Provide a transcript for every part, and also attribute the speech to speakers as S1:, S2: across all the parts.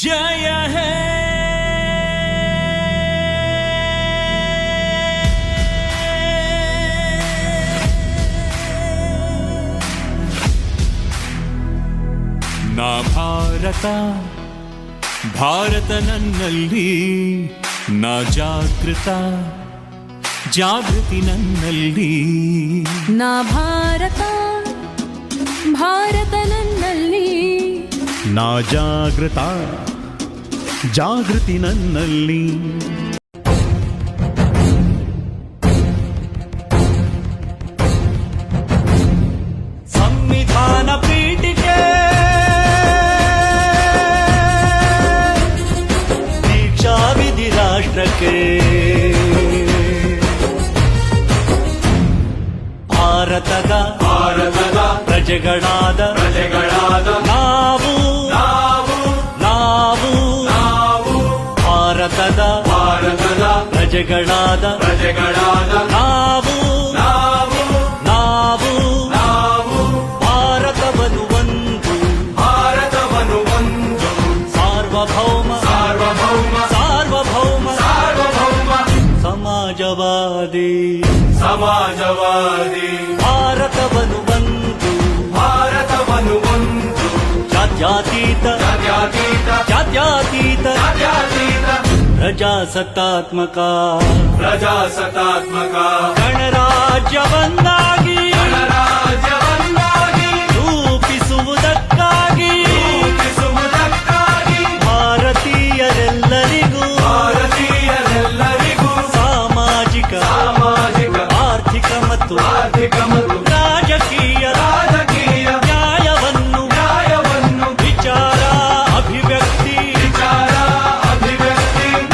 S1: जय है ನಾ ಭಾರತ ಭಾರತ ನನ್ನಲ್ಲಿ ನಾ ಜಾಗೃತ ಜಾಗೃತಿ ನನ್ನಲ್ಲಿ
S2: ನಾ ಭಾರತ ಭಾರತ ನನ್ನಲ್ಲಿ
S3: ನಾ ಜಾಗೃತ ಜಾಗೃತಿ ನನ್ನಲ್ಲಿ
S1: ಸಂವಿಧಾನ ಪೀಠಿಕೆ ದೀಕ್ಷಾ ವಿಧಿ ರಾಷ್ಟ್ರಕ್ಕೆ ಭಾರತದ ಪ್ರಜೆಗಳಾದ ನಾವು ಭಾರತದ ಪ್ರಜೆಗಳಾದ ನಾವು ಭಾರತವನ್ನು ಒಂದು ಸಾರ್ವಭೌಮ ಸಮಾಜವಾದಿ ಭಾರತವನ್ನು ಒಂದು ಜಾತ್ಯತೀತ ಪ್ರಜಾಸತ್ತಾತ್ಮಕ ಗಣರಾಜ್ಯವನ್ನಾಗಿ ರೂಪಿಸುವುದಕ್ಕಾಗಿ ಭಾರತೀಯರೆಲ್ಲರಿಗೂ ಸಾಮಾಜಿಕ ಆರ್ಥಿಕ ಮತ್ತು ರಾಜಕೀಯ ನ್ಯಾಯವನ್ನು ವಿಚಾರ ಅಭಿವ್ಯಕ್ತಿ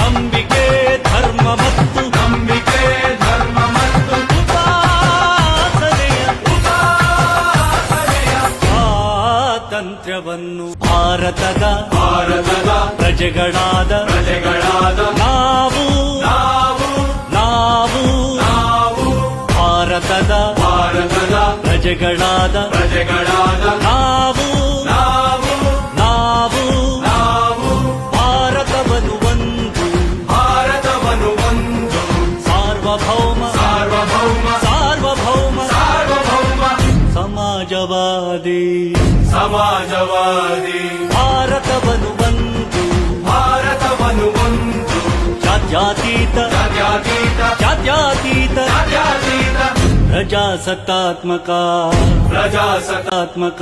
S1: ನಂಬಿಕೆ ಧರ್ಮ ಮತ್ತು ಉಪಾಸನೆಯ ಸ್ವಾತಂತ್ರ್ಯವನ್ನು ಭಾರತದ ಪ್ರಜೆಗಳಾದ ನಾವು ಭಾರತದ ಪ್ರಜೆಗಳಾದ ನಾವು ಭಾರತವನ್ನು ಒಂದು ಸಾರ್ವಭೌಮ ಸಮಾಜವಾದಿ ಭಾರತವನ್ನು ಒಂದು ಜಾತ್ಯತೀತ ಪ್ರಜಾಸತ್ತಾತ್ಮಕ